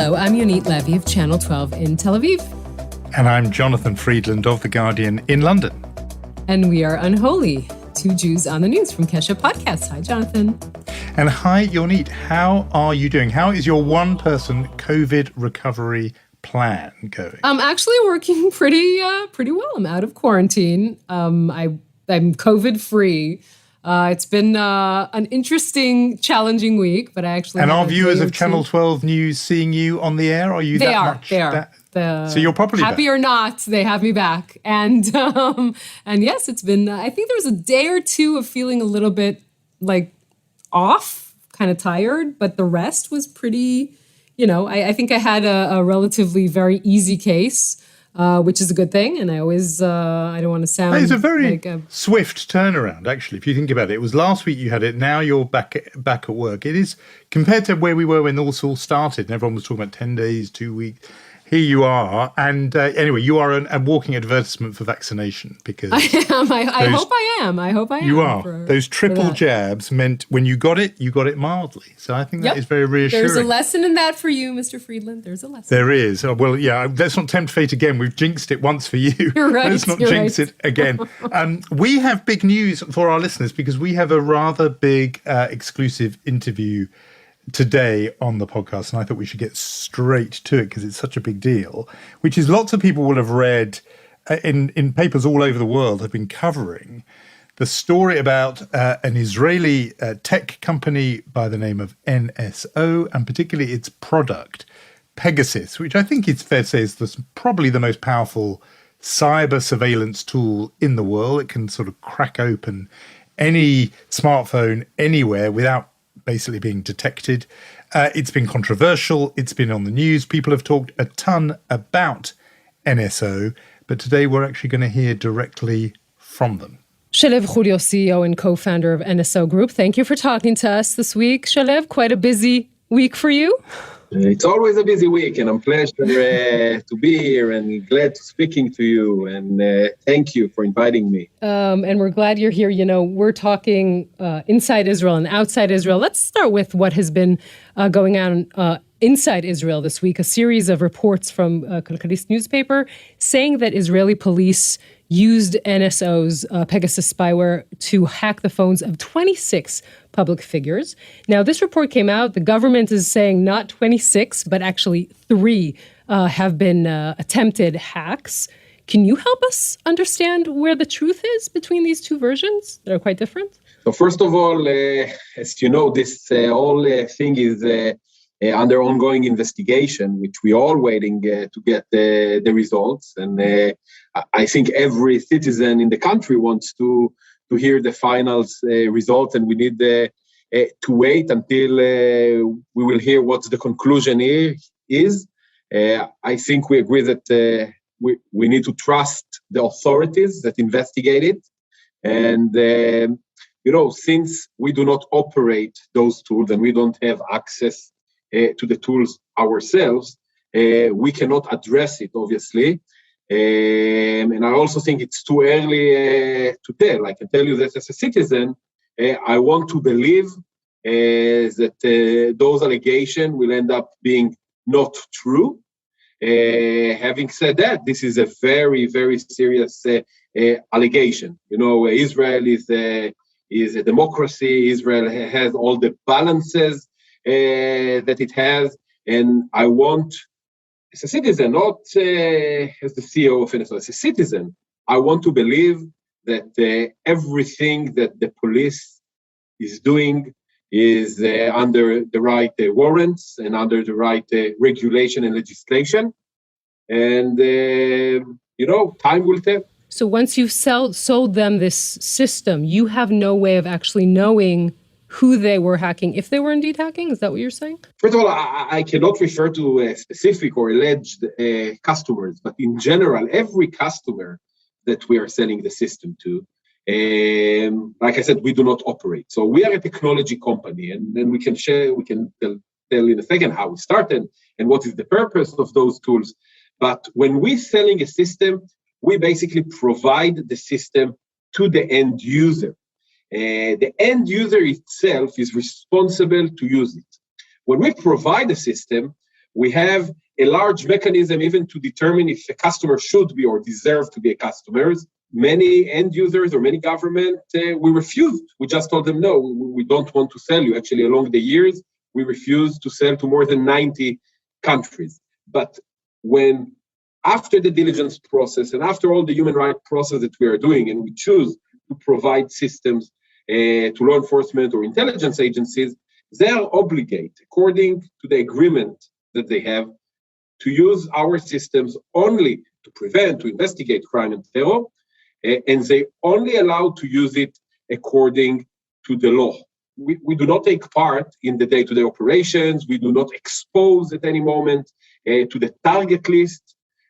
Hello, I'm Yonit Levy of Channel 12 in Tel Aviv. And I'm Jonathan Friedland of The Guardian in London. And we are Unholy, two Jews on the news from Kesha Podcast. Hi, Jonathan. And hi, Yonit. How are you doing? How is your one-person COVID recovery plan going? I'm actually working pretty well. I'm out of quarantine. I'm COVID-free. It's been an interesting, challenging week, but I actually and are viewers of Channel 12 News seeing you on the air? Are you They that are. much? They are. So you're properly happy back. or not, they have me back. And yes, it's been. I think there was a day or two of feeling a little bit like off, kind of tired, but the rest was pretty. I think I had a relatively very easy case. Which is a good thing, and I always, I don't want to sound It's a very like swift turnaround, actually, if you think about it. It was last week you had it, now you're back at work. It is, compared to where we were when this all started, and everyone was talking about 10 days, 2 weeks, here you are. And anyway, you are a walking advertisement for vaccination, because... I am. I hope I am. You are. Those triple jabs meant when you got it mildly. So I think that is very reassuring. There's a lesson in that for you, Mr. Friedland. There's a lesson. There is. Well, yeah, let's not tempt fate again. We've jinxed it once for you. You're right. Let's not jinx it again. We have big news for our listeners because we have a rather big exclusive interview today on the podcast, and I thought we should get straight to it because it's such a big deal, which is lots of people will have read in papers all over the world have been covering the story about an Israeli tech company by the name of NSO, and particularly its product, Pegasus, which I think it's fair to say is probably the most powerful cyber surveillance tool in the world. It can sort of crack open any smartphone anywhere without basically being detected. It's been controversial. It's been on the news. People have talked a ton about NSO, but today we're actually going to hear directly from them. Shalev Hulio, CEO and co-founder of NSO Group. Thank you for talking to us this week. Shalev, quite a busy week for you. It's always a busy week, and I'm pleased to be here and glad to speaking to you. And thank you for inviting me. And we're glad you're here. We're talking inside Israel and outside Israel. Let's start with what has been going on inside Israel this week. A series of reports from Kalakalist newspaper saying that Israeli police used NSO's Pegasus spyware to hack the phones of 26 public figures. Now, this report came out. The government is saying not 26, but actually 3 have been attempted hacks. Can you help us understand where the truth is between these two versions that are quite different? So first of all, as you know, this whole thing is under ongoing investigation, which we're all waiting to get the results. And I think every citizen in the country wants to hear the final results, and we need to wait until we will hear what the conclusion is. I think we agree that we need to trust the authorities that investigate it. And, since we do not operate those tools and we don't have access to the tools ourselves, we cannot address it, obviously. And I also think it's too early to tell. I can tell you that as a citizen, I want to believe that those allegations will end up being not true. Having said that, this is a very, very serious allegation. Israel is a democracy. Israel has all the balances that it has, and I want, as a citizen, not as the CEO of NSO, as a citizen, I want to believe that everything that the police is doing is under the right warrants and under the right regulation and legislation. And, time will tell. So once you've sold them this system, you have no way of actually knowing who they were hacking, if they were indeed hacking? Is that what you're saying? First of all, I cannot refer to specific or alleged customers, but in general, every customer that we are selling the system to, like I said, we do not operate. So we are a technology company, and then we can tell in a second how we started and what is the purpose of those tools. But when we're selling a system, we basically provide the system to the end user. The end user itself is responsible to use it. When we provide a system, We have a large mechanism even to determine if a customer should be or deserve to be a customer. Many end users or many government, we refused. We just told them, no, we don't want to sell you. Actually, along the years, we refused to sell to more than 90 countries. But when after the diligence process and after all the human rights process that we are doing, and we choose to provide systems to law enforcement or intelligence agencies, they are obligated, according to the agreement that they have, to use our systems only to prevent, to investigate crime and terror, and they only allowed to use it according to the law. We do not take part in the day-to-day operations. We do not expose at any moment to the target list.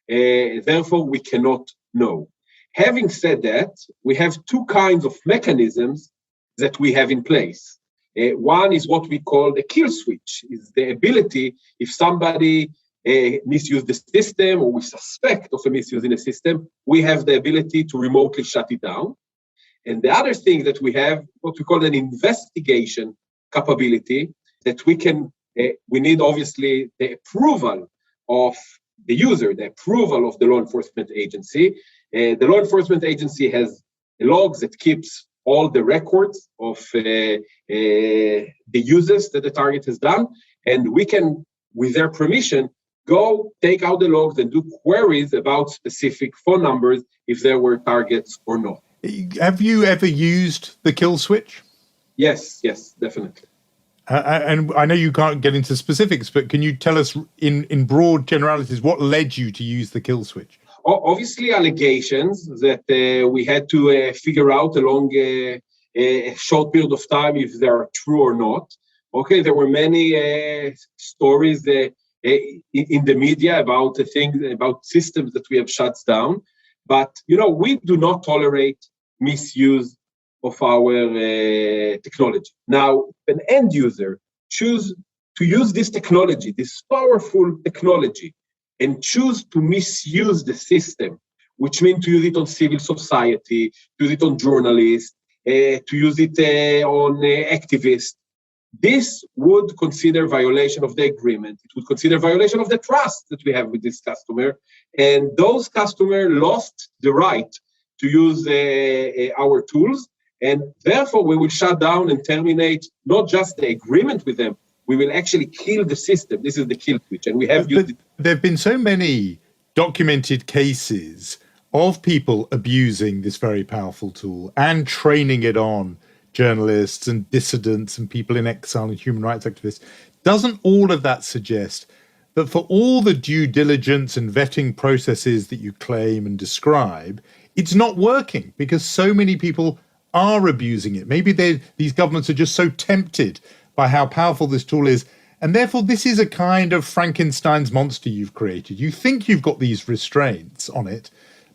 Therefore, we cannot know. Having said that, we have two kinds of mechanisms that we have in place. One is what we call the kill switch, is the ability, if somebody misuse the system or we suspect of a misuse in the system, we have the ability to remotely shut it down. And the other thing that we have, what we call an investigation capability, that we need obviously the approval of the user, the approval of the law enforcement agency. The law enforcement agency has logs that keeps all the records of the uses that the target has done, and we can, with their permission, go take out the logs and do queries about specific phone numbers if there were targets or not. Have you ever used the kill switch? Yes, definitely. And I know you can't get into specifics, but can you tell us in broad generalities what led you to use the kill switch? Obviously, allegations that we had to figure out along a short period of time if they are true or not. Okay, there were many stories in the media about things, about systems that we have shut down. But, we do not tolerate misuse of our technology. Now, an end user choose to use this technology, this powerful technology, and choose to misuse the system, which means to use it on civil society, to use it on journalists, to use it on activists. This would consider violation of the agreement. It would consider violation of the trust that we have with this customer. And those customers lost the right to use our tools. And therefore, we will shut down and terminate not just the agreement with them, we will actually kill the system. This is the kill switch. And we have used it. There have been so many documented cases of people abusing this very powerful tool and training it on journalists and dissidents and people in exile and human rights activists. Doesn't all of that suggest that for all the due diligence and vetting processes that you claim and describe, it's not working because so many people are abusing it? Maybe these governments are just so tempted by how powerful this tool is. And therefore, this is a kind of Frankenstein's monster you've created. You think you've got these restraints on it,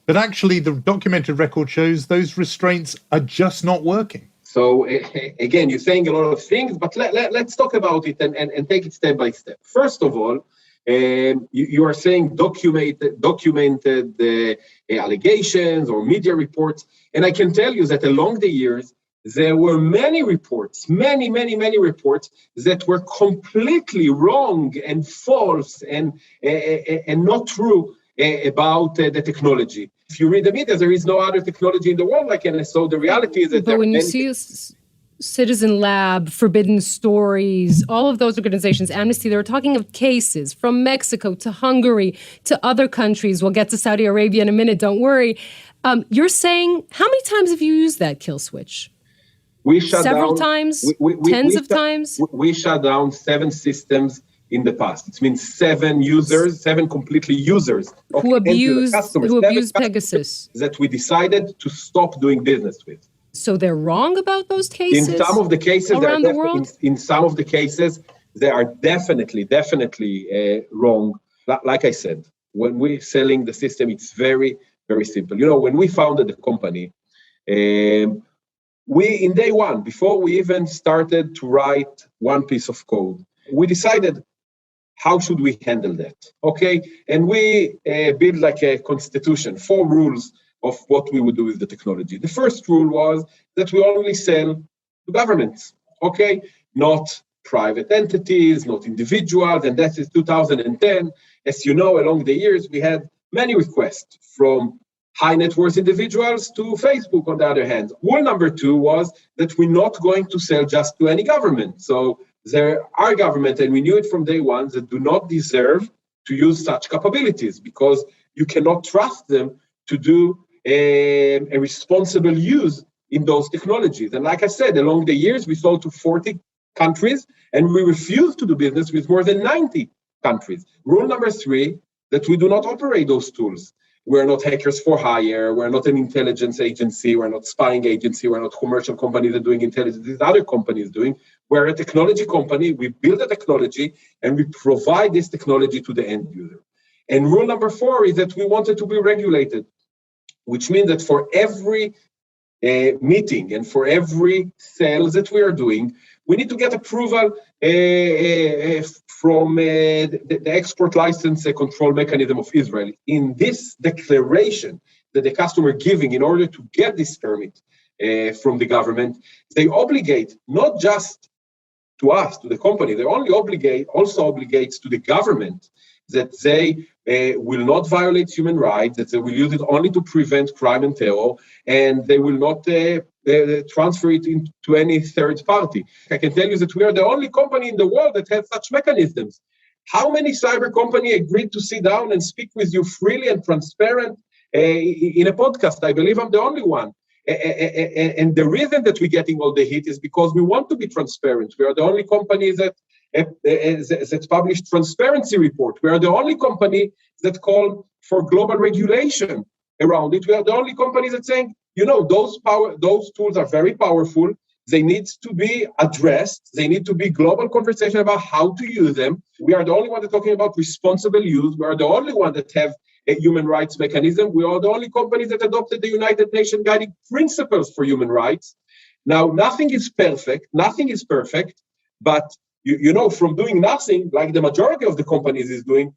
but actually the documented record shows those restraints are just not working. So again, you're saying a lot of things, but let's talk about it and take it step by step. First of all, you are saying documented allegations or media reports. And I can tell you that along the years, there were many reports, many reports that were completely wrong and false and not true about the technology. If you read the media, there is no other technology in the world like NSO. The reality is that but when you see Citizen Lab, Forbidden Stories, all of those organizations, Amnesty, they were talking of cases from Mexico to Hungary to other countries. We'll get to Saudi Arabia in a minute, don't worry. You're saying, how many times have you used that kill switch? We shut Several down, times? Tens of times? We shut down 7 systems in the past. It means 7 users, 7 completely users. Who abused Pegasus. That we decided to stop doing business with. So they're wrong about those cases? In some of the cases, around the world? In some of the cases, they are definitely wrong. Like I said, when we're selling the system, it's very, very simple. When we founded the company, we, in day one, before we even started to write one piece of code, we decided, how should we handle that? Okay, and we built like a constitution, 4 rules of what we would do with the technology. The first rule was that we only sell to governments, okay? Not private entities, not individuals, and that is 2010. As you know, along the years, we had many requests from high net worth individuals to Facebook, on the other hand. Rule number 2 was that we're not going to sell just to any government. So there are governments, and we knew it from day one, that do not deserve to use such capabilities because you cannot trust them to do a responsible use in those technologies. And like I said, along the years, we sold to 40 countries, and we refused to do business with more than 90 countries. Rule number 3, that we do not operate those tools. We're not hackers for hire. We're not an intelligence agency. We're not spying agency. We're not commercial companies that are doing intelligence. These other companies doing. We're a technology company. We build a technology, and we provide this technology to the end user. And rule number 4 is that we wanted to be regulated, which means that for every meeting and for every sale that we are doing, we need to get approval from the export license control mechanism of Israel. In this declaration that the customer giving in order to get this permit from the government, they obligate not just to us, to the company, they also obligates to the government that they will not violate human rights, that they will use it only to prevent crime and terror, and they will not transfer it into any third party. I can tell you that we are the only company in the world that has such mechanisms. How many cyber companies agreed to sit down and speak with you freely and transparent in a podcast? I believe I'm the only one. And the reason that we're getting all the heat is because we want to be transparent. We are the only company that published transparency report. We are the only company that call for global regulation around it. We are the only company that's saying, those tools are very powerful. They need to be addressed. They need to be global conversation about how to use them. We are the only one that's talking about responsible use. We are the only one that have a human rights mechanism. We are the only company that adopted the United Nations Guiding Principles for Human Rights. Now, nothing is perfect, but from doing nothing, like the majority of the companies is doing,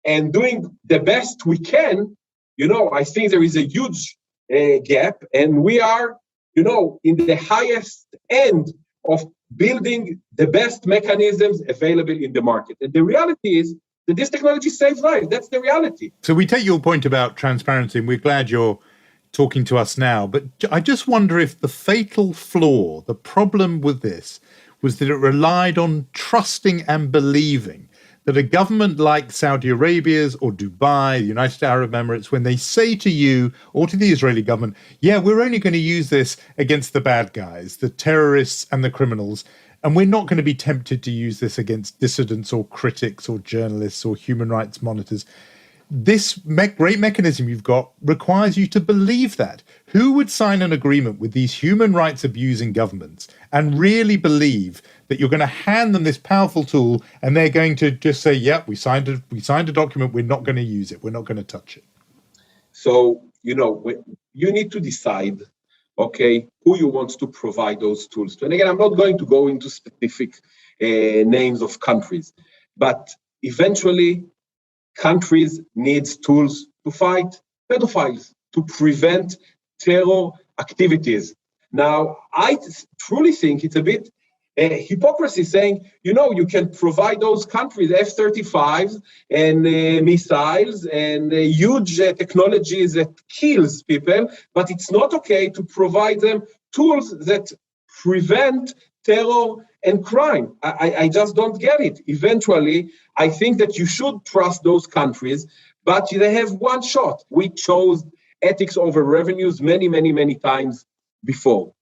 and doing the best we can, I think there is a huge gap, and we are, in the highest end of building the best mechanisms available in the market. And the reality is that this technology saves lives. That's the reality. So we take your point about transparency, and we're glad you're talking to us now. But I just wonder if the fatal flaw, the problem with this, was that it relied on trusting and believing that a government like Saudi Arabia's or Dubai, the United Arab Emirates, when they say to you or to the Israeli government, yeah, we're only going to use this against the bad guys, the terrorists and the criminals, and we're not going to be tempted to use this against dissidents or critics or journalists or human rights monitors. This great mechanism you've got requires you to believe that. Who would sign an agreement with these human rights abusing governments and really believe that you're going to hand them this powerful tool and they're going to just say, yep, we signed a document, we're not going to use it, we're not going to touch it? So, you need to decide, who you want to provide those tools to. And again, I'm not going to go into specific names of countries, but eventually countries need tools to fight pedophiles, to prevent terror activities. Now, I truly think it's a bit hypocrisy saying, you can provide those countries F-35s and missiles and huge technologies that kills people, but it's not okay to provide them tools that prevent terror and crime. I just don't get it. Eventually, I think that you should trust those countries, but they have one shot. We chose ethics over revenues many, many, many times before.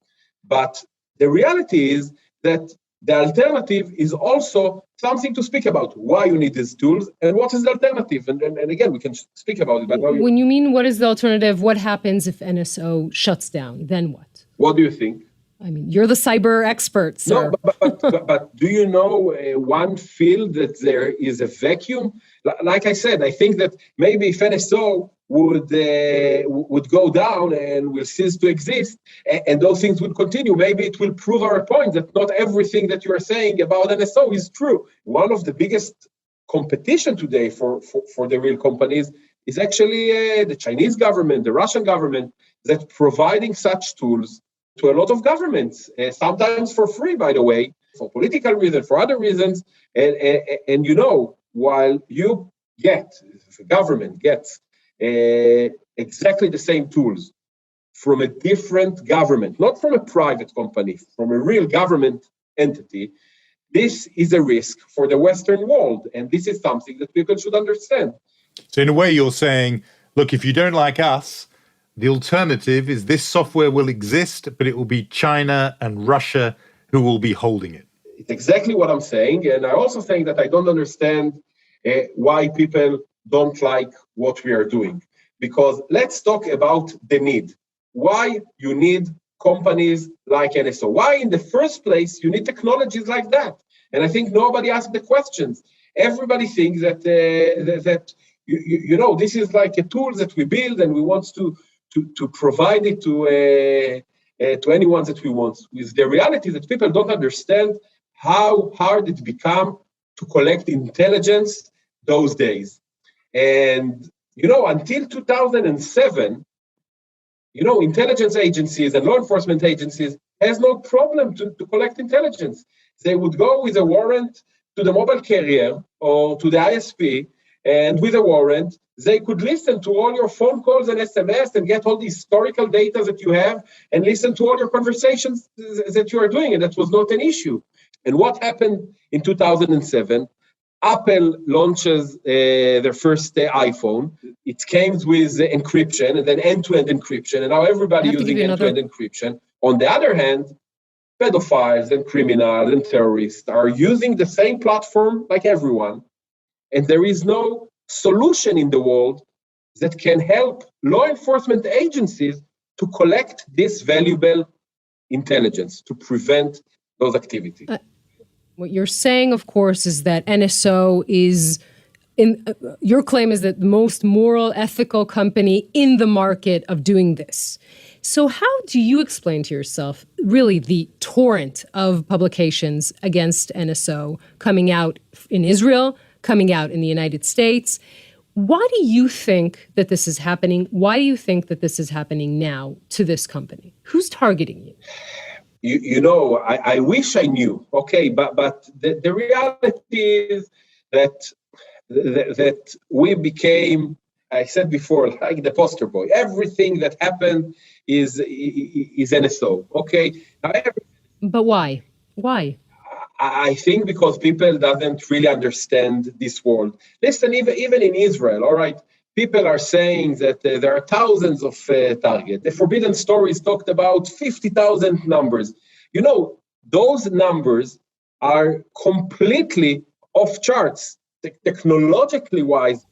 But the reality is that the alternative is also something to speak about. Why you need these tools and what is the alternative? And again, we can speak about it. But when you mean what is the alternative, what happens if NSO shuts down? Then what? What do you think? I mean, you're the cyber expert, sir. No, but do you know one field that there is a vacuum? Like I said, I think that maybe if NSO would go down and will cease to exist, and those things would continue, maybe it will prove our point that not everything that you are saying about NSO is true. One of the biggest competition today for the real companies is actually the Chinese government, the Russian government, that providing such tools to a lot of governments, sometimes for free, by the way, for political reasons, for other reasons. And while the government gets exactly the same tools from a different government, not from a private company, from a real government entity, this is a risk for the Western world. And this is something that people should understand. So in a way, you're saying, look, if you don't like us, the alternative is this software will exist, but it will be China and Russia who will be holding it. It's exactly what I'm saying. And I'm also saying that I don't understand why people don't like what we are doing. Because let's talk about the need. Why you need companies like NSO? Why in the first place you need technologies like that? And I think nobody asked the questions. Everybody thinks that this is like a tool that we build and we want to provide it to anyone that we want. With the reality that people don't understand how hard it became to collect intelligence those days. And until 2007, intelligence agencies and law enforcement agencies has no problem to collect intelligence. They would go with a warrant to the mobile carrier or to the ISP, and with a warrant, they could listen to all your phone calls and SMS and get all the historical data that you have and listen to all your conversations that you are doing, and that was not an issue. And what happened in 2007? Apple launches their first iPhone. It came with encryption and then end-to-end encryption, and now everybody using end-to-end encryption. On the other hand, pedophiles and criminals and terrorists are using the same platform like everyone, and there is no solution in the world that can help law enforcement agencies to collect this valuable intelligence to prevent those activities. What you're saying, of course, is that NSO is, your claim is that the most moral, ethical company in the market of doing this. So how do you explain to yourself, really, the torrent of publications against NSO coming out in Israel, coming out in the United States? Why do you think that this is happening? Why do you think that this is happening now to this company? Who's targeting you? I wish I knew. Okay, but the reality is that we became, I said before, like the poster boy. Everything that happened is NSO. Okay. But why? Why? I think because people doesn't really understand this world. Listen, even in Israel, all right, people are saying that there are thousands of targets. The Forbidden Stories talked about 50,000 numbers. Those numbers are completely off charts, technologically wise.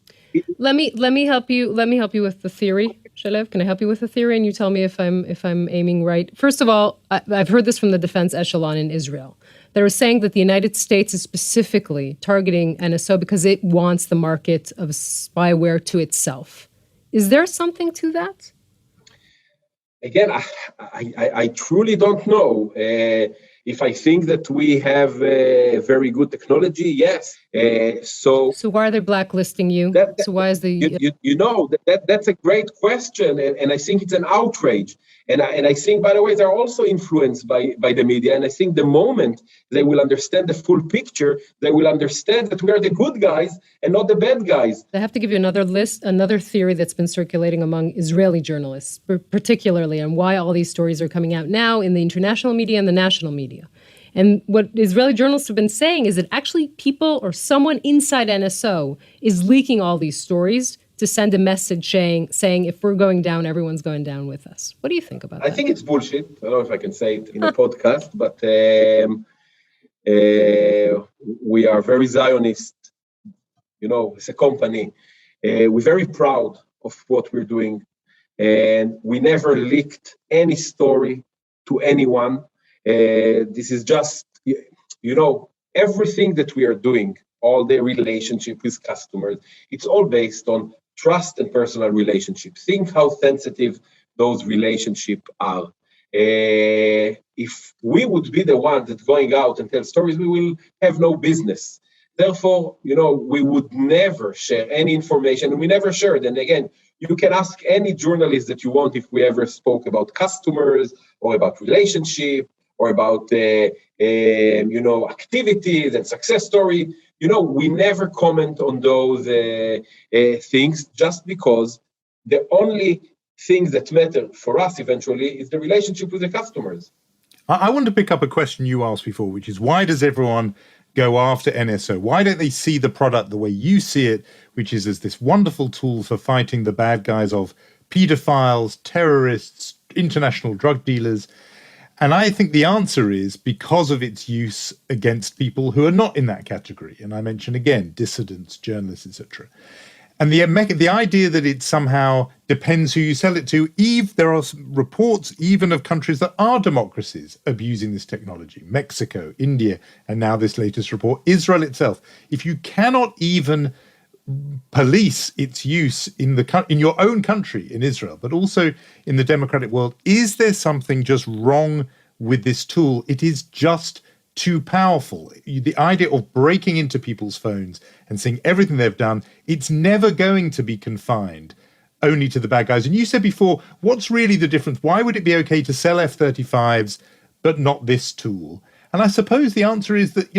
Let me help you. Let me help you with the theory, Shalev. Can I help you with the theory? And you tell me if I'm aiming right. First of all, I've heard this from the defense echelon in Israel. They were saying that the United States is specifically targeting NSO because it wants the market of spyware to itself. Is there something to that? Again, I truly don't know. If I think that we have very good technology, yes. So why are they blacklisting you? So why is the... That's a great question, and I think it's an outrage. And I think, by the way, they're also influenced by the media. And I think the moment they will understand the full picture, they will understand that we are the good guys and not the bad guys. I have to give you another theory that's been circulating among Israeli journalists, particularly on why all these stories are coming out now in the international media and the national media. And what Israeli journalists have been saying is that actually people or someone inside NSO is leaking all these stories to send a message saying if we're going down, everyone's going down with us. What do you think about that? I think it's bullshit. I don't know if I can say it in a podcast, but we are very Zionist, as a company. We're very proud of what we're doing. And we never leaked any story to anyone. This is just, everything that we are doing, all the relationship with customers, it's all based on trust and personal relationships. Think how sensitive those relationships are. If we would be the one that's going out and tell stories, we will have no business. Therefore, we would never share any information, and we never shared. And again, you can ask any journalist that you want if we ever spoke about customers or about relationship or about activities and success story. We never comment on those things just because the only things that matter for us eventually is the relationship with the customers. I want to pick up a question you asked before, which is why does everyone go after NSO? Why don't they see the product the way you see it, which is as this wonderful tool for fighting the bad guys of pedophiles, terrorists, international drug dealers? And I think the answer is because of its use against people who are not in that category. And I mention again, dissidents, journalists, etc. And the idea that it somehow depends who you sell it to, there are reports even of countries that are democracies abusing this technology. Mexico, India, and now this latest report, Israel itself. If you cannot even police its use in your own country, in Israel, but also in the democratic world, is there something just wrong with this tool? It is just too powerful. The idea of breaking into people's phones and seeing everything they've done, it's never going to be confined only to the bad guys. And you said before, what's really the difference? Why would it be okay to sell F-35s but not this tool? And I suppose the answer is that,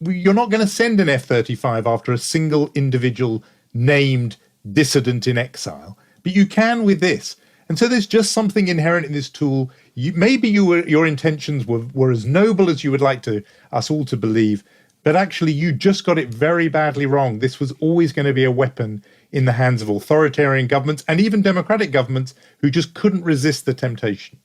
you're not going to send an F-35 after a single individual named dissident in exile, but you can with this. And so there's just something inherent in this tool. Your intentions were as noble as you would like us all to believe, but actually you just got it very badly wrong. This was always going to be a weapon in the hands of authoritarian governments and even democratic governments who just couldn't resist the temptation.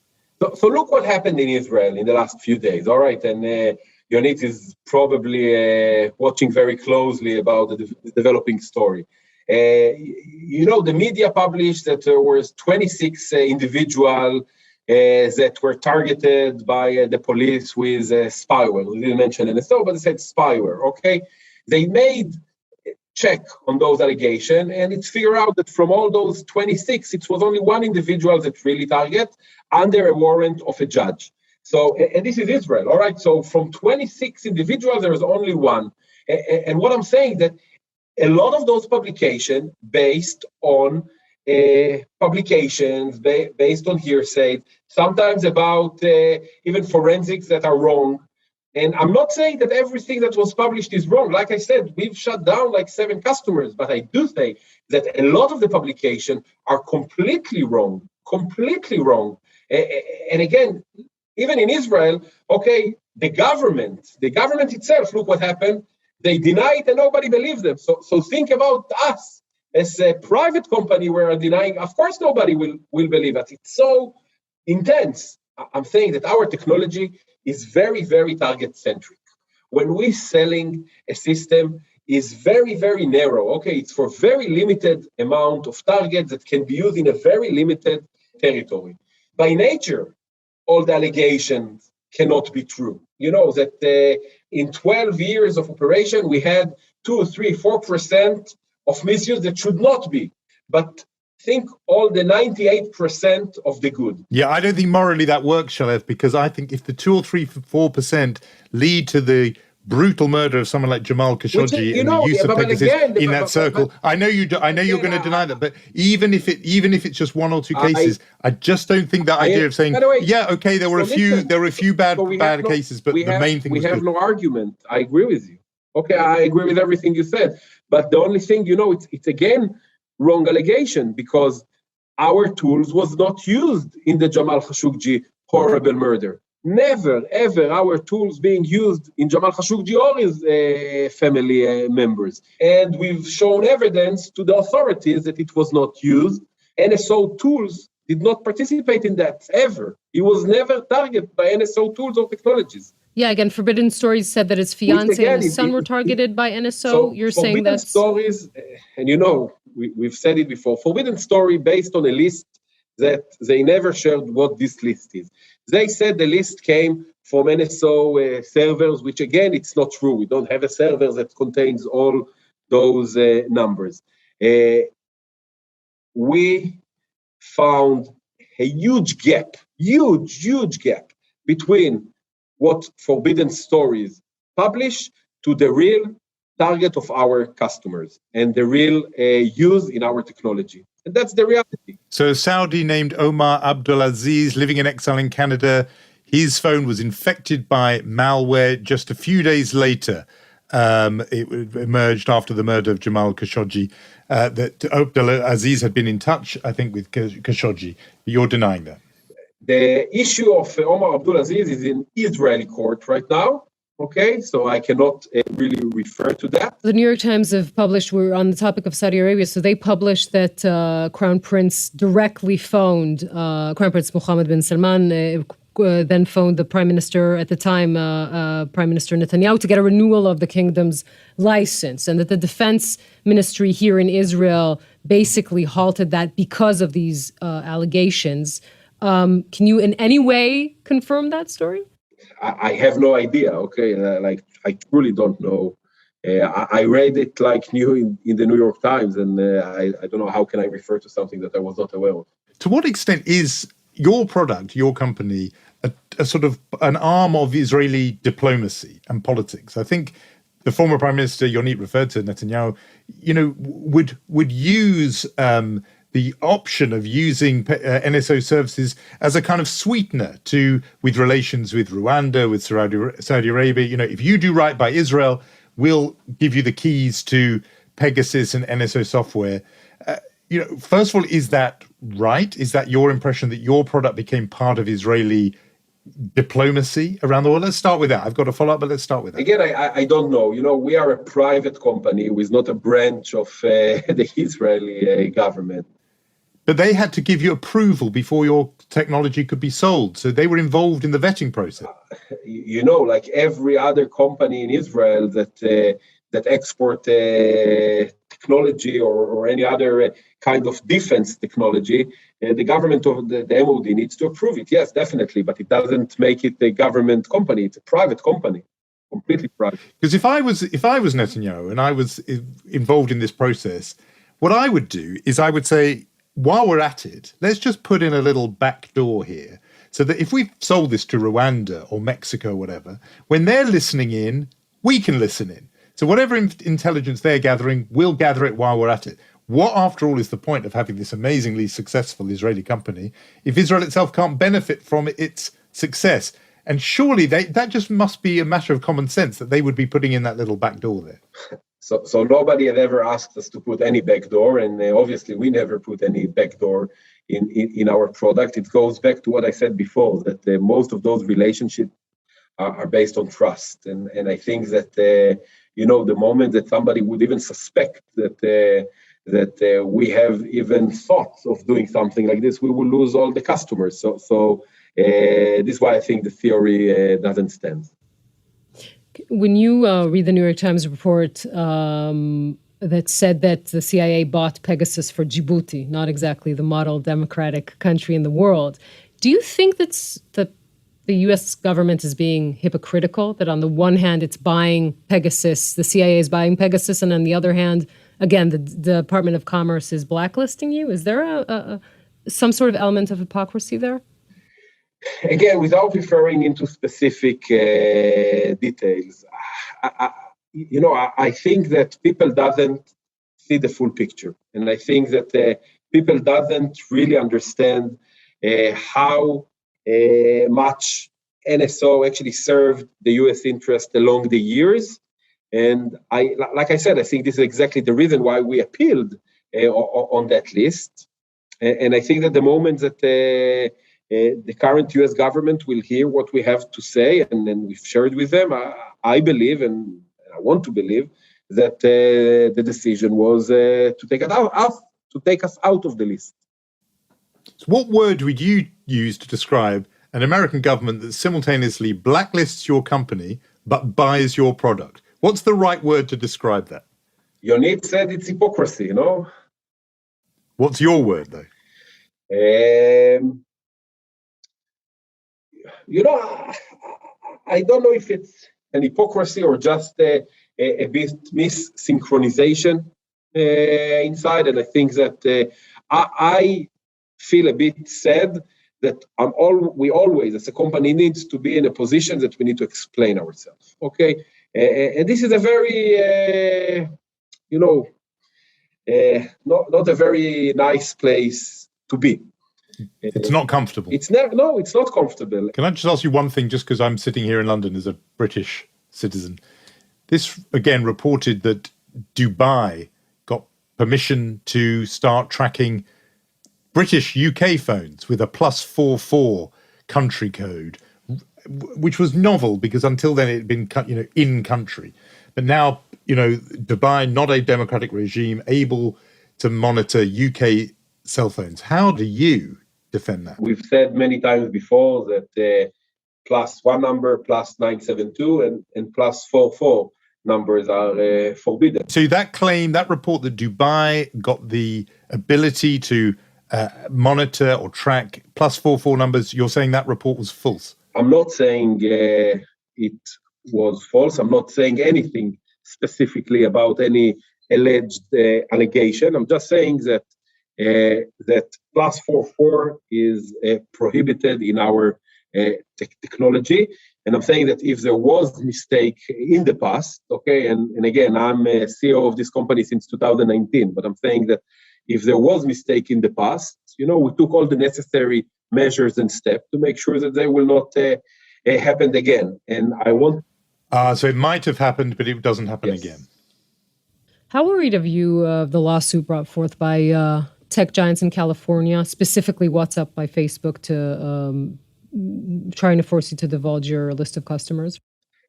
So look what happened in Israel in the last few days. All right, and Yonit is probably watching very closely about the developing story. The media published that there was 26 individuals that were targeted by the police with spyware. We didn't mention NSO, but they said spyware, okay? They made a check on those allegations, and it's figured out that from all those 26, it was only one individual that really targeted under a warrant of a judge. So, and this is Israel, all right? So from 26 individuals, there is only one. And what I'm saying that a lot of those publications based on publications, based on hearsay, sometimes about even forensics that are wrong. And I'm not saying that everything that was published is wrong. Like I said, we've shut down like 7 customers, but I do say that a lot of the publications are completely wrong. And again, even in Israel, okay, the government itself, look what happened. They deny it and nobody believes them. So think about us as a private company we are denying. Of course, nobody will believe us. It's so intense. I'm saying that our technology is very, very target-centric. When we're selling a system, is very, very narrow. Okay, it's for very limited amount of targets that can be used in a very limited territory. By nature, all the allegations cannot be true. That in 12 years of operation, we had 2, 3, 4% of misuse that should not be. But think all the 98% of the good. Yeah, I don't think morally that works, Shalev, because I think if the 2 or 3, 4% lead to the brutal murder of someone like Jamal Khashoggi and the use of Pegasus in that circle, I know you're going to deny that, but even if it's just 1 or 2 cases, I just don't think that idea of saying, there were a few bad cases, but the main thing was good. We have no argument. I agree with you. Okay, I agree with everything you said, but the only thing, it's again wrong allegation because our tools was not used in the Jamal Khashoggi horrible murder. Never, ever our tools being used in Jamal Khashoggi or his family members. And we've shown evidence to the authorities that it was not used. NSO tools did not participate in that, ever. He was never targeted by NSO tools or technologies. Yeah, again, Forbidden Stories said that his fiancé and his son were targeted by NSO. So you're saying that's... Forbidden Stories, and we've said it before, Forbidden Story based on a list that they never shared what this list is. They said the list came from NSO servers, which again, it's not true. We don't have a server that contains all those numbers. We found a huge gap between what Forbidden Stories publish to the real target of our customers and the real use in our technology. And that's the reality. So a Saudi named Omar Abdulaziz, living in exile in Canada, his phone was infected by malware just a few days later. It emerged after the murder of Jamal Khashoggi that Abdulaziz had been in touch, I think, with Khashoggi. You're denying that. The issue of Omar Abdulaziz is in Israeli court right now. Okay, so I cannot really refer to that. The New York Times have published, we're on the topic of Saudi Arabia, so they published that Crown Prince directly phoned Crown Prince Mohammed bin Salman, then phoned the Prime Minister at the time, Prime Minister Netanyahu, to get a renewal of the kingdom's license, and that the Defense Ministry here in Israel basically halted that because of these allegations. Can you in any way confirm that story? I have no idea. Okay, I truly don't know. I read it like new in the New York Times, and I don't know how can I refer to something that I was not aware of. To what extent is your product, your company, a sort of an arm of Israeli diplomacy and politics? I think the former Prime Minister Yonit referred to Netanyahu, would use the option of using NSO services as a kind of sweetener with relations with Rwanda, with Saudi Arabia. If you do right by Israel, we'll give you the keys to Pegasus and NSO software. First of all, is that right? Is that your impression that your product became part of Israeli diplomacy around the world? Let's start with that. I've got a follow-up, but let's start with that. Again, I don't know. We are a private company with not a branch of the Israeli government. But they had to give you approval before your technology could be sold. So they were involved in the vetting process. Like every other company in Israel that export technology or any other kind of defense technology, the government of the MOD needs to approve it. Yes, definitely. But it doesn't make it a government company. It's a private company, completely private. Because if I was Netanyahu and I was involved in this process, what I would do is I would say, while we're at it, let's just put in a little back door here so that if we've sold this to Rwanda or Mexico or whatever, when they're listening in, we can listen in. So whatever intelligence they're gathering, we'll gather it while we're at it. What, after all, is the point of having this amazingly successful Israeli company if Israel itself can't benefit from its success? And surely that just must be a matter of common sense that they would be putting in that little back door there. So nobody had ever asked us to put any backdoor, and obviously we never put any backdoor in our product. It goes back to what I said before, that most of those relationships are based on trust. And I think that, the moment that somebody would even suspect that we have even thoughts of doing something like this, we will lose all the customers. So this is why I think the theory doesn't stand. When you read the New York Times report that said that the CIA bought Pegasus for Djibouti, not exactly the model democratic country in the world, do you think that the U.S. government is being hypocritical, that on the one hand it's buying Pegasus, the CIA is buying Pegasus, and on the other hand, again, the Department of Commerce is blacklisting you? Is there some sort of element of hypocrisy there? Again, without referring into specific details, I think that people doesn't see the full picture, and I think that people doesn't really understand how much NSO actually served the U.S. interest along the years. And like I said, I think this is exactly the reason why we appealed on that list. And I think that the moment that the current U.S. government will hear what we have to say, and then we've shared with them, I believe, and I want to believe, that the decision was to take us out of the list. So what word would you use to describe an American government that simultaneously blacklists your company but buys your product? What's the right word to describe that? Yonit said it's hypocrisy, What's your word, though? I don't know if it's an hypocrisy or just a bit mis-synchronization inside. And I think that I feel a bit sad that we always, as a company, needs to be in a position that we need to explain ourselves. Okay, and this is a very, not a very nice place to be. It's not comfortable. It's not comfortable. Can I just ask you one thing, just because I'm sitting here in London as a British citizen? This, again, reported that Dubai got permission to start tracking British UK phones with a +44 country code, which was novel because until then it had been, in country. But now, Dubai, not a democratic regime, able to monitor UK cell phones. How do you defend that? We've said many times before that +1 number, +972 and +44 numbers are forbidden. So that report that Dubai got the ability to monitor or track +44 numbers, you're saying that report was false? I'm not saying it was false. I'm not saying anything specifically about any alleged allegation. I'm just saying that +44 is prohibited in our technology. And I'm saying that if there was mistake in the past, okay, and again, I'm a CEO of this company since 2019, but I'm saying that if there was mistake in the past, we took all the necessary measures and steps to make sure that they will not happen again. And I want... So it might have happened, but it doesn't happen again. How worried are you of the lawsuit brought forth by tech giants in California, specifically WhatsApp by Facebook, to trying to force you to divulge your list of customers?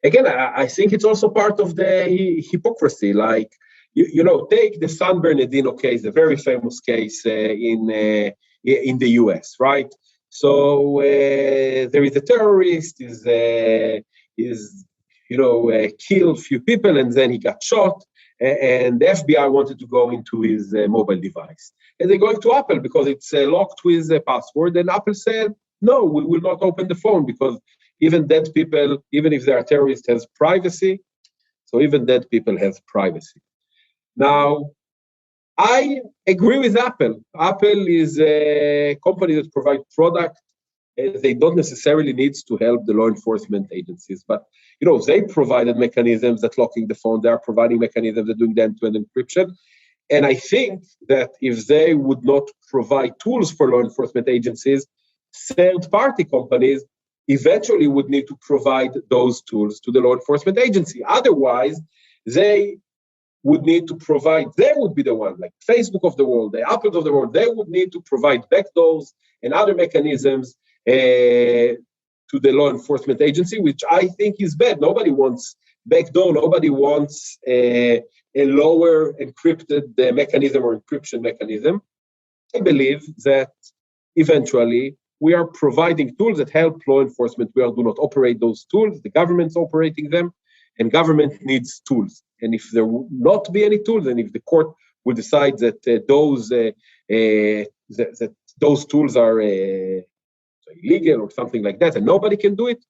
Again, I think it's also part of the hypocrisy. Like, take the San Bernardino case, a very famous case in the US, right? So there is a terrorist, killed a few people, and then he got shot. And the FBI wanted to go into his mobile device. And they're going to Apple because it's locked with a password. And Apple said, no, we will not open the phone because even dead people, even if they are terrorists, has privacy. So even dead people have privacy. Now, I agree with Apple. Apple is a company that provides product. They don't necessarily need to help the law enforcement agencies, but they provided mechanisms that locking the phone. They are providing mechanisms that doing the end-to-end encryption. And I think that if they would not provide tools for law enforcement agencies, third-party companies eventually would need to provide those tools to the law enforcement agency. Otherwise, they would need to provide, they would be the one, like Facebook of the world, the Apples of the world, they would need to provide backdoors and other mechanisms to the law enforcement agency, which I think is bad. Nobody wants backdoor, nobody wants a lower encrypted mechanism or encryption mechanism. I believe that eventually we are providing tools that help law enforcement. We do not operate those tools, the government's operating them, and government needs tools. And if there will not be any tools, and if the court will decide that those tools are illegal or something like that, and nobody can do it,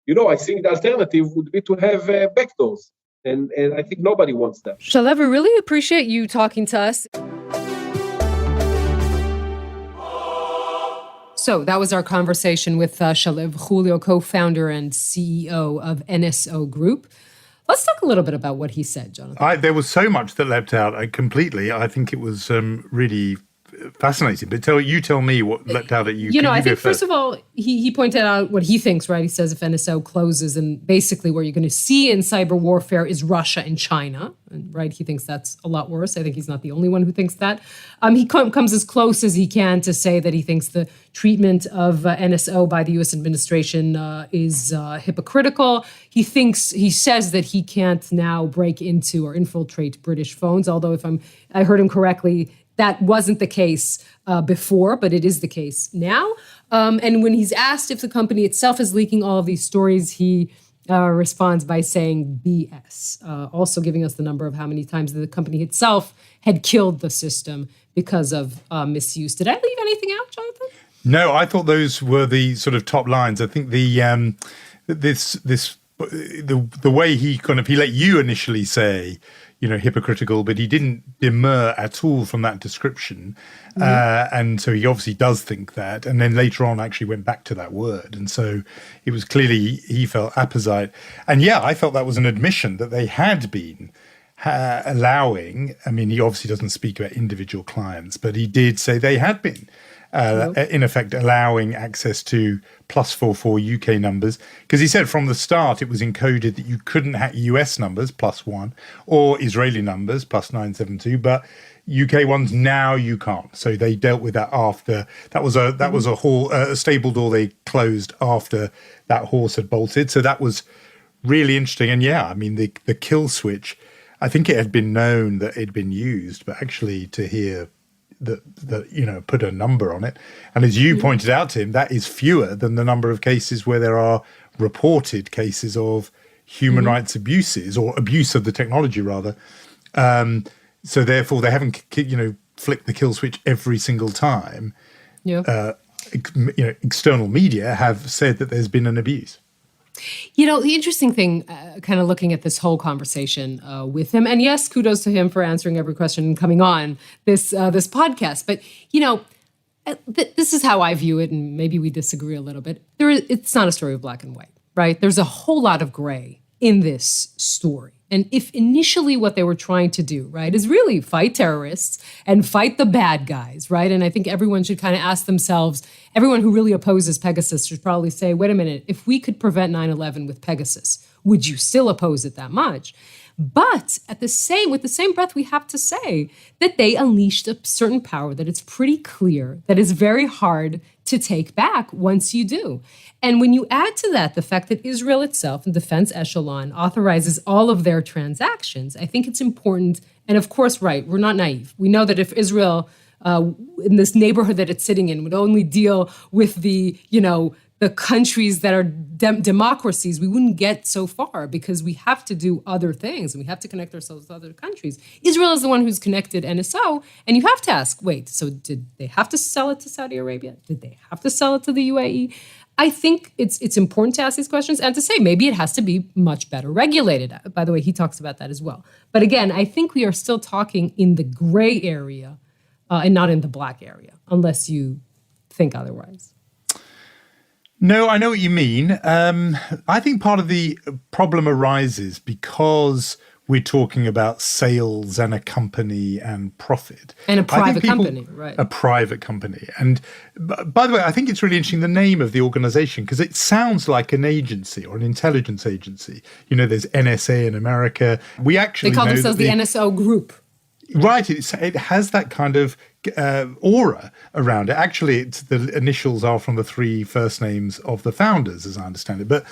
I think the alternative would be to have backdoors. And I think nobody wants that. Shalev, I really appreciate you talking to us. So that was our conversation with Shalev Hulio, co-founder and CEO of NSO Group. Let's talk a little bit about what he said, Jonathan. There was so much that leapt out completely. I think it was really fascinating. But tell me what leapt out at you. I think first of all, he pointed out what he thinks, right? He says if NSO closes, and basically what you're going to see in cyber warfare is Russia and China, right? He thinks that's a lot worse. I think he's not the only one who thinks that. He comes as close as he can to say that he thinks the treatment of NSO by the U.S. administration is hypocritical. He says that he can't now break into or infiltrate British phones, although if I heard him correctly, that wasn't the case before, but it is the case now. And when he's asked if the company itself is leaking all of these stories, he responds by saying BS, also giving us the number of how many times the company itself had killed the system because of misuse. Did I leave anything out, Jonathan? No, I thought those were the sort of top lines. I think the way he let you initially say, hypocritical, but he didn't demur at all from that description. And so he obviously does think that. And then later on actually went back to that word. And so it was clearly he felt apposite. And I felt that was an admission that they had been allowing, he obviously doesn't speak about individual clients, but he did say they had been in effect allowing access to +44 UK numbers, because he said from the start it was encoded that you couldn't hack US numbers +1 or Israeli numbers +972, but UK ones now you can't. So they dealt with that after. That was a stable door they closed after that horse had bolted. So that was really interesting. And yeah, I mean the kill switch, I think it had been known that it'd been used, but actually to hear that put a number on it. And as you pointed out, Tim, that is fewer than the number of cases where there are reported cases of human rights abuses, or abuse of the technology rather. So therefore they haven't, flicked the kill switch every single time. Yeah. External media have said that there's been an abuse. The interesting thing, kind of looking at this whole conversation with him, and yes, kudos to him for answering every question and coming on this podcast. But, this is how I view it, and maybe we disagree a little bit. It's not a story of black and white, right? There's a whole lot of gray in this story. And if initially what they were trying to do, right, is really fight terrorists and fight the bad guys, right? And I think everyone should kind of ask themselves, everyone who really opposes Pegasus should probably say, wait a minute, if we could prevent 9/11 with Pegasus, would you still oppose it that much? But with the same breath, we have to say that they unleashed a certain power that it's pretty clear that is very hard to take back once you do. And when you add to that the fact that Israel itself, the defense echelon, authorizes all of their transactions, I think it's important. And of course, right, we're not naive. We know that if Israel, in this neighborhood that it's sitting in, would only deal with the countries that are democracies, we wouldn't get so far, because we have to do other things and we have to connect ourselves with other countries. Israel is the one who's connected NSO, and you have to ask, wait, so did they have to sell it to Saudi Arabia? Did they have to sell it to the UAE? I think it's important to ask these questions and to say maybe it has to be much better regulated. By the way, he talks about that as well. But again, I think we are still talking in the gray area and not in the black area, unless you think otherwise. No, I know what you mean. I think part of the problem arises because we're talking about sales and a company and profit. And a private company, right. A private company. And by the way, I think it's really interesting, the name of the organization, because it sounds like an agency or an intelligence agency. There's NSA in America. They call themselves the NSO Group. Right. It has that kind of aura around it. Actually, the initials are from the three first names of the founders, as I understand it. But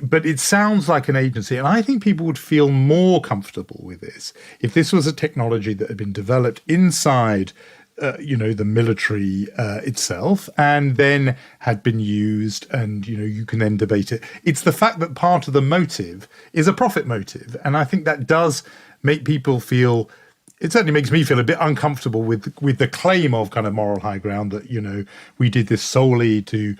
but it sounds like an agency, and I think people would feel more comfortable with this if this was a technology that had been developed inside, the military itself, and then had been used, and you can then debate it. It's the fact that part of the motive is a profit motive, and I think that does make people feel. It certainly makes me feel a bit uncomfortable with the claim of kind of moral high ground that, we did this solely to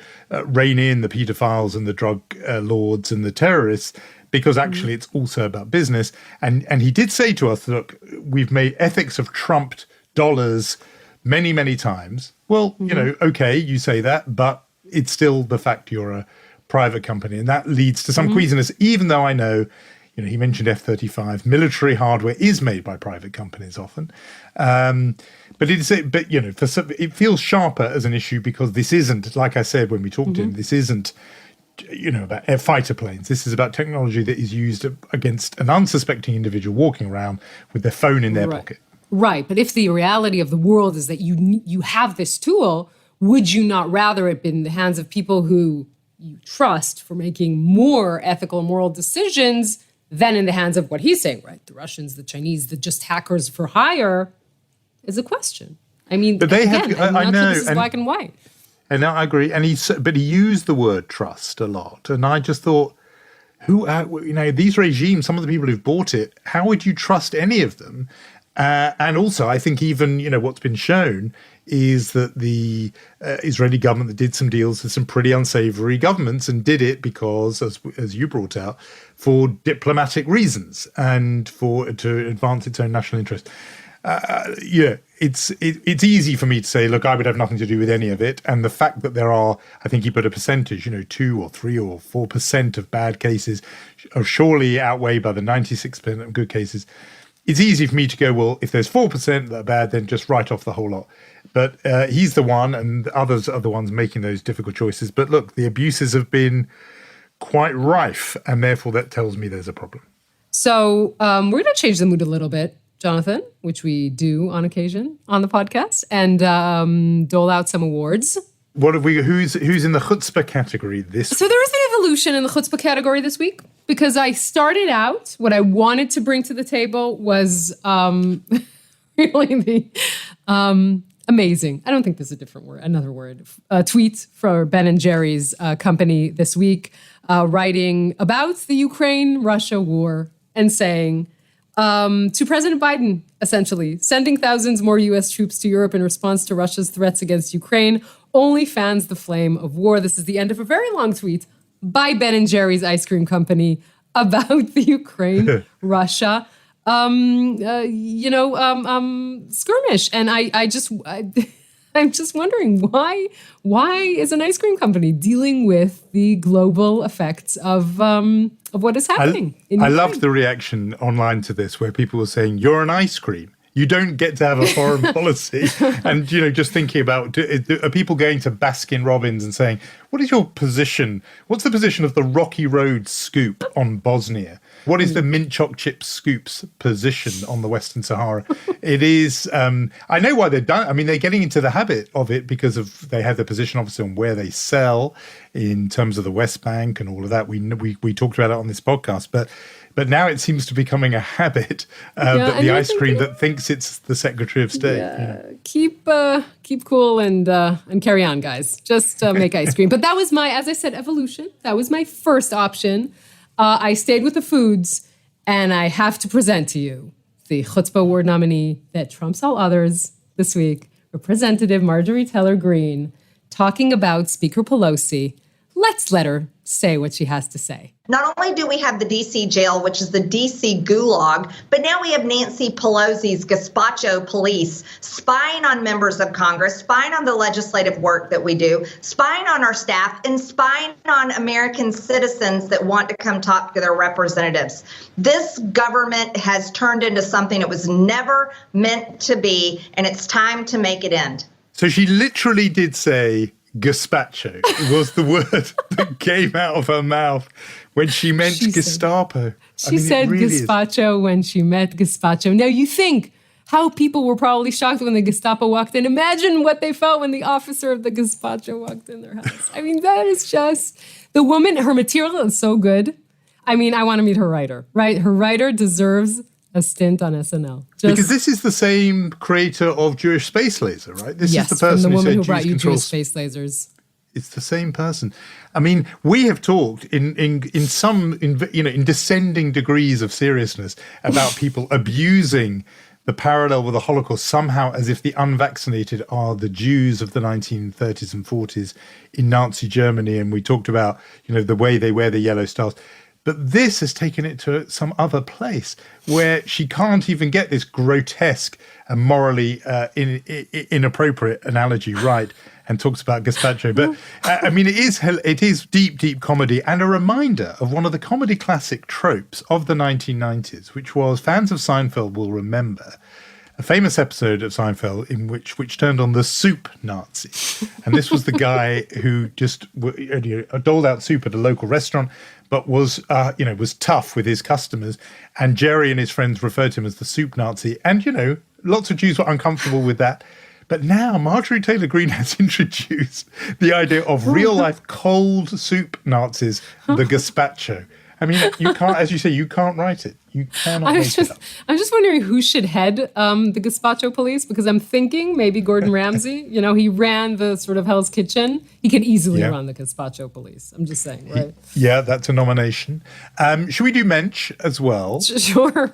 rein in the pedophiles and the drug lords and the terrorists, because actually it's also about business. And he did say to us, look, we've made ethics have trumped dollars many, many times. Well, okay, you say that, but it's still the fact you're a private company. And that leads to some queasiness, even though I know, he mentioned F-35. Military hardware is made by private companies often, but it feels sharper as an issue because this isn't, like I said when we talked to him, this isn't, about fighter planes. This is about technology that is used against an unsuspecting individual walking around with their phone in their pocket. Right, but if the reality of the world is that you have this tool, would you not rather it be in the hands of people who you trust for making more ethical and moral decisions than in the hands of what he's saying, right? The Russians, the Chinese, the just hackers for hire is a question. I mean, but they again, I know, this is black and white. And I agree. And he used the word trust a lot. And I just thought, these regimes, some of the people who've bought it, how would you trust any of them? And also, I think even, what's been shown is that the Israeli government that did some deals with some pretty unsavory governments and did it because, as you brought out, for diplomatic reasons and to advance its own national interest. It's easy for me to say, look, I would have nothing to do with any of it. And the fact that there are, I think he put a percentage, 2 or 3 or 4% of bad cases are surely outweighed by the 96% of good cases. It's easy for me to go, well, if there's 4% that are bad, then just write off the whole lot. But he's the one, and others are the ones making those difficult choices. But look, the abuses have been quite rife, and therefore that tells me there's a problem. So we're going to change the mood a little bit, Jonathan, which we do on occasion on the podcast, and dole out some awards. What have we? Who's in the chutzpah category this So there is an evolution in the chutzpah category this week, because I started out, what I wanted to bring to the table was really the amazing, I don't think there's a different word, another word, tweet for Ben and Jerry's company this week, writing about the Ukraine-Russia war and saying, to President Biden, essentially, sending thousands more U.S. troops to Europe in response to Russia's threats against Ukraine only fans the flame of war. This is the end of a very long tweet by Ben and Jerry's ice cream company about the Ukraine-Russia skirmish. And I'm just wondering why is an ice cream company dealing with the global effects of what is happening in Ukraine? I loved the reaction online to this, where people were saying, "You're an ice cream. You don't get to have a foreign policy." And, just thinking about, are people going to Baskin Robbins and saying, what is your position? What's the position of the Rocky Road scoop on Bosnia? What is the mint choc chip scoop's position on the Western Sahara? It is, I know why they've done it. I mean, they're getting into the habit of it because they have their position, obviously, on where they sell in terms of the West Bank and all of that. We talked about it on this podcast, but now it seems to be becoming a habit that the ice cream that thinks it's the Secretary of State. Yeah. Keep cool and carry on, guys. Just make ice cream. But that was as I said, evolution. That was my first option. I stayed with the foods, and I have to present to you the Chutzpah Award nominee that trumps all others this week, Representative Marjorie Taylor Greene, talking about Speaker Pelosi. Let's let her say what she has to say. Not only do we have the D.C. jail, which is the D.C. gulag, but now we have Nancy Pelosi's gazpacho police spying on members of Congress, spying on the legislative work that we do, spying on our staff, and spying on American citizens that want to come talk to their representatives. This government has turned into something it was never meant to be, and it's time to make it end. So she literally did say gazpacho. It was the word that came out of her mouth when she meant Gestapo. She said really gazpacho when she meant gazpacho. Now, you think how people were probably shocked when the Gestapo walked in. Imagine what they felt when the officer of the gazpacho walked in their house. I mean, that is just... The woman, her material is so good. I mean, I want to meet her writer, right? Her writer deserves a stint on SNL. Because this is the same creator of Jewish Space Laser, right? This is the person from the woman who who brought you controls Jewish space lasers. It's the same person. I mean, we have talked in descending degrees of seriousness about people abusing the parallel with the Holocaust somehow as if the unvaccinated are the Jews of the 1930s and 40s in Nazi Germany. And we talked about, the way they wear the yellow stars. But this has taken it to some other place where she can't even get this grotesque and morally inappropriate analogy right, and talks about gazpacho. But I mean, it is deep, deep comedy, and a reminder of one of the comedy classic tropes of the 1990s, which was, fans of Seinfeld will remember, a famous episode of Seinfeld in which turned on the soup Nazi. And this was the guy who just doled out soup at a local restaurant, but was tough with his customers. And Jerry and his friends referred to him as the soup Nazi. And, lots of Jews were uncomfortable with that. But now Marjorie Taylor Greene has introduced the idea of real-life cold soup Nazis, the gazpacho. I mean, you can't, as you say, you can't write it. You cannot make it up. I'm just wondering who should head the gazpacho police, because I'm thinking maybe Gordon Ramsay. He ran the sort of Hell's Kitchen. He could easily run the gazpacho police. I'm just saying, right? That's a nomination. Should we do mensch as well? Sure.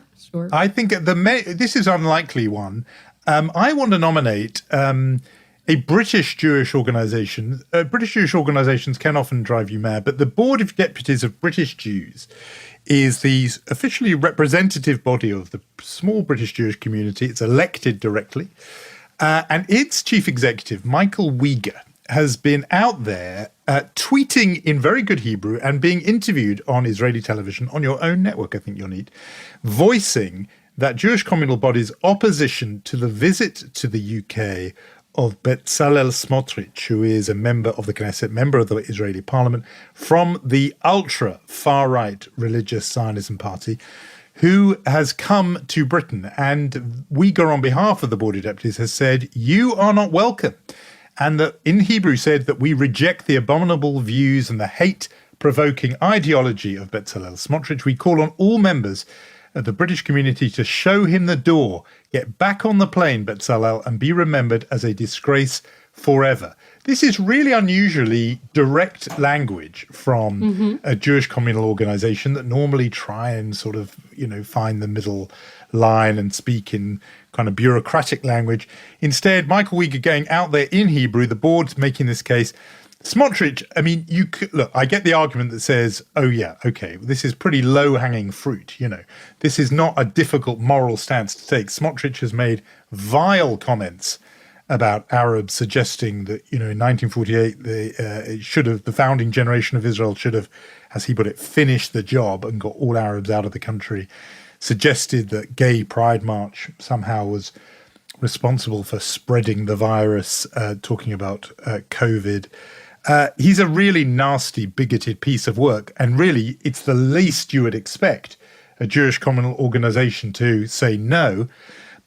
I think this is an unlikely one. I want to nominate a British Jewish organisation. British Jewish organisations can often drive you mad, but the Board of Deputies of British Jews is the officially representative body of the small British Jewish community. It's elected directly. And its chief executive, Michael Uygur, has been out there tweeting in very good Hebrew and being interviewed on Israeli television, on your own network, I think, Yonit, voicing that Jewish communal body's opposition to the visit to the UK of Bezalel Smotrich, who is a member of the Knesset, member of the Israeli parliament, from the ultra-far-right religious Zionism party, who has come to Britain. And Uyghur, on behalf of the Board of Deputies, has said, you are not welcome. And that in Hebrew said that we reject the abominable views and the hate-provoking ideology of Bezalel Smotrich. We call on all members of the British community to show him the door. Get back on the plane, Bezalel, and be remembered as a disgrace forever. This is really unusually direct language from a Jewish communal organization that normally try and sort of, find the middle line and speak in kind of bureaucratic language. Instead, Michael Uyghur going out there in Hebrew, the board's making this case. Smotrich, I mean, you could, look, I get the argument that says, oh yeah, okay, this is pretty low-hanging fruit, This is not a difficult moral stance to take. Smotrich has made vile comments about Arabs, suggesting that, in 1948, the founding generation of Israel should have, as he put it, finished the job and got all Arabs out of the country. Suggested that Gay Pride March somehow was responsible for spreading the virus, talking about COVID. He's a really nasty, bigoted piece of work. And really, it's the least you would expect a Jewish communal organization to say no.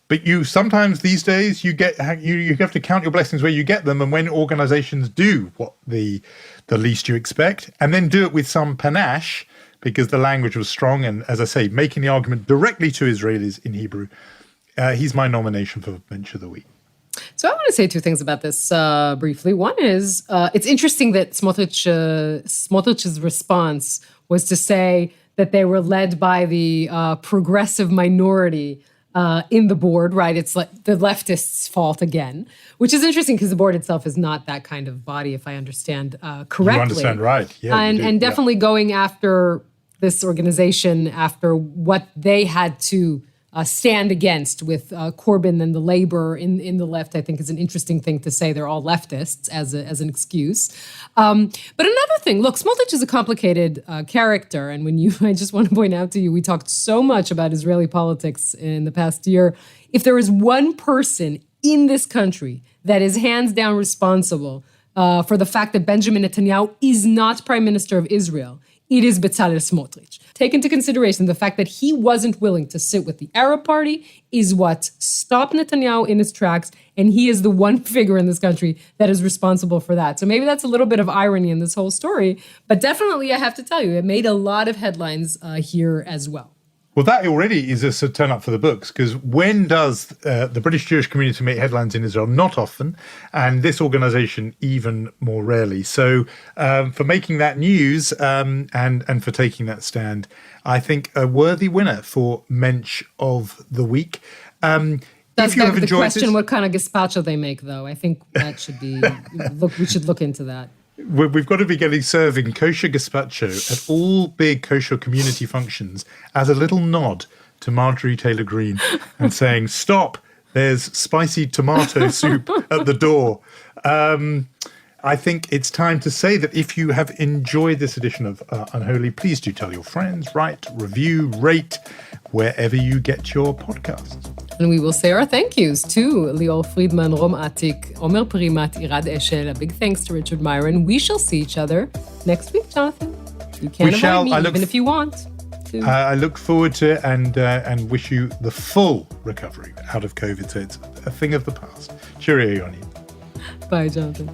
But you sometimes these days you have to count your blessings where you get them. And when organizations do what the least you expect, and then do it with some panache, because the language was strong, and as I say, making the argument directly to Israelis in Hebrew, he's my nomination for Mensch of the Week. So I want to say two things about this briefly. One is it's interesting that Smotrich's response was to say that they were led by the progressive minority in the board, right? It's like the leftists' fault again, which is interesting because the board itself is not that kind of body, if I understand correctly. You understand right. Yeah, and definitely going after this organization after what they had to stand against with Corbyn and the labor in the left, I think is an interesting thing to say. They're all leftists as an excuse. But another thing, look, Smotrich is a complicated character. And I just want to point out to you, we talked so much about Israeli politics in the past year. If there is one person in this country that is hands down responsible for the fact that Benjamin Netanyahu is not prime minister of Israel, it is Bezalel Smotrich. Take into consideration the fact that he wasn't willing to sit with the Arab Party is what stopped Netanyahu in his tracks, and he is the one figure in this country that is responsible for that. So maybe that's a little bit of irony in this whole story, but definitely I have to tell you, it made a lot of headlines here as well. Well, that already is a turn up for the books, because when does the British Jewish community make headlines in Israel? Not often, and this organisation even more rarely. So for making that news and for taking that stand, I think a worthy winner for Mensch of the Week. That's the question, what kind of gazpacho they make, though. I think that should be, we should look into that. We've got to be serving kosher gazpacho at all big kosher community functions as a little nod to Marjorie Taylor Greene and saying, stop, there's spicy tomato soup at the door. I think it's time to say that if you have enjoyed this edition of Unholy, please do tell your friends, write, review, rate, wherever you get your podcasts. And we will say our thank yous to Lior Friedman, Rom Atik, Omer Primat, Irad Eshel. A big thanks to Richard Myron. We shall see each other next week, Jonathan. You can't avoid me, even if you want to. I look forward to it and wish you the full recovery out of COVID. So it's a thing of the past. Cheerio, Yonit. Bye, Jonathan.